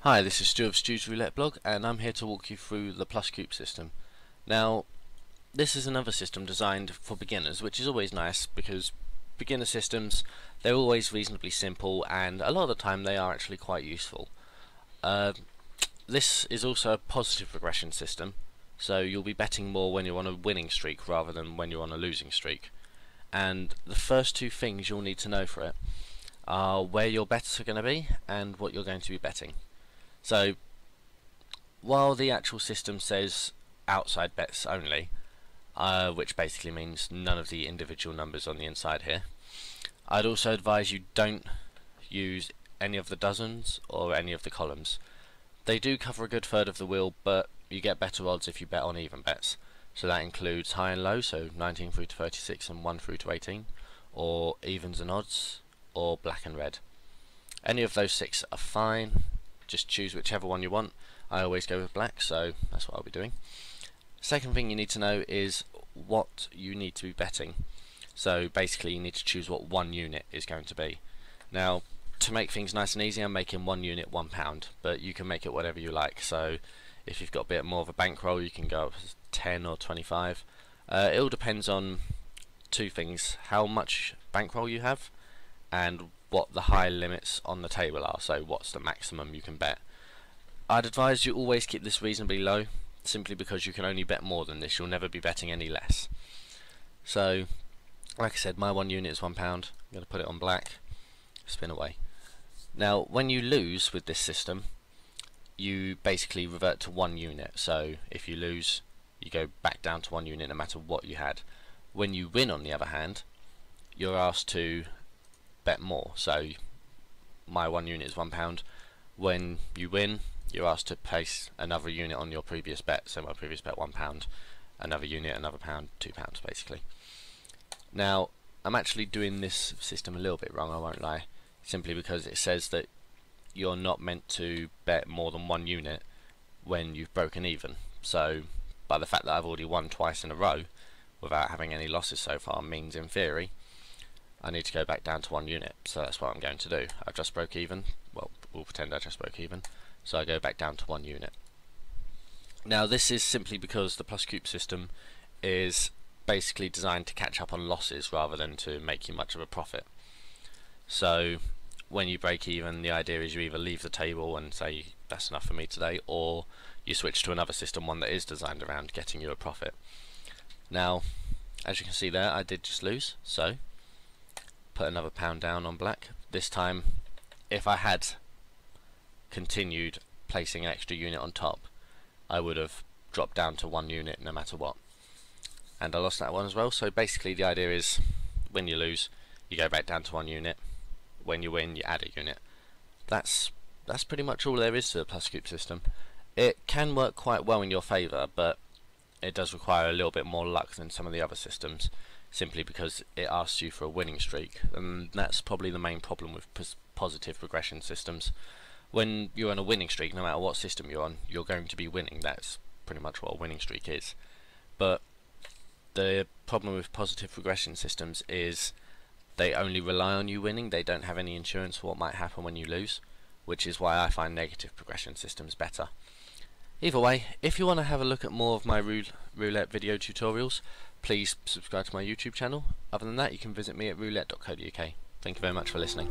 Hi, this is Stu of Stu's Roulette blog, and I'm here to walk you through the Pluscoup system. Now, this is another system designed for beginners, which is always nice because beginner systems, they're always reasonably simple, and a lot of the time they are actually quite useful. This is also a positive regression system, so you'll be betting more when you're on a winning streak rather than when you're on a losing streak. And the first two things you'll need to know for it are where your bets are going to be and what you're going to be betting. So, while the actual system says outside bets only, which basically means none of the individual numbers on the inside here, I'd also advise you don't use any of the dozens or any of the columns. They do cover a good third of the wheel, but you get better odds if you bet on even bets. So that includes high and low, so 19 through to 36 and 1 through to 18, or evens and odds, or black and red. Any of those 6 are fine. Just choose whichever one you want. I always go with black, so that's what I'll be doing. Second thing you need to know is what you need to be betting. So basically you need to choose what one unit is going to be. Now, to make things nice and easy, I'm making one unit £1, but you can make it whatever you like. So if you've got a bit more of a bankroll, you can go up to 10 or 25. It all depends on two things: how much bankroll you have and what the high limits on the table are, so what's the maximum you can bet. I'd advise you always keep this reasonably low, simply because you can only bet more than this. You'll never be betting any less. So, like I said, my one unit is £1. I'm going to put it on black, spin away. Now, when you lose with this system, you basically revert to one unit. So, if you lose, you go back down to one unit no matter what you had. When you win, on the other hand, you're asked to bet more. So my one unit is £1. When you win, you're asked to place another unit on your previous bet. So my previous bet £1, another unit, another pound, £2 basically. Now, I'm actually doing this system a little bit wrong, I won't lie, simply because it says that you're not meant to bet more than one unit when you've broken even. So by the fact that I've already won twice in a row without having any losses so far means, in theory, I need to go back down to one unit. So that's what I'm going to do. I've just broke even. Well, we'll pretend I just broke even. So I go back down to one unit. Now, this is simply because the Pluscoup system is basically designed to catch up on losses rather than to make you much of a profit. So when you break even, the idea is you either leave the table and say that's enough for me today, or you switch to another system, one that is designed around getting you a profit. Now, as you can see there, I did just lose, so put another £1 down on black. This time, if I had continued placing an extra unit on top, I would have dropped down to one unit no matter what. And I lost that one as well. So basically the idea is, when you lose, you go back down to one unit. When you win, you add a unit. That's pretty much all there is to the Pluscoup system. It can work quite well in your favour, but it does require a little bit more luck than some of the other systems, simply because it asks you for a winning streak, and that's probably the main problem with positive regression systems. When you're on a winning streak, no matter what system you're on, you're going to be winning. That's pretty much what a winning streak is. But the problem with positive regression systems is they only rely on you winning. They don't have any insurance for what might happen when you lose, which is why I find negative progression systems better. Either way, if you want to have a look at more of my roulette video tutorials, please subscribe to my YouTube channel. Other than that, you can visit me at roulette.co.uk. Thank you very much for listening.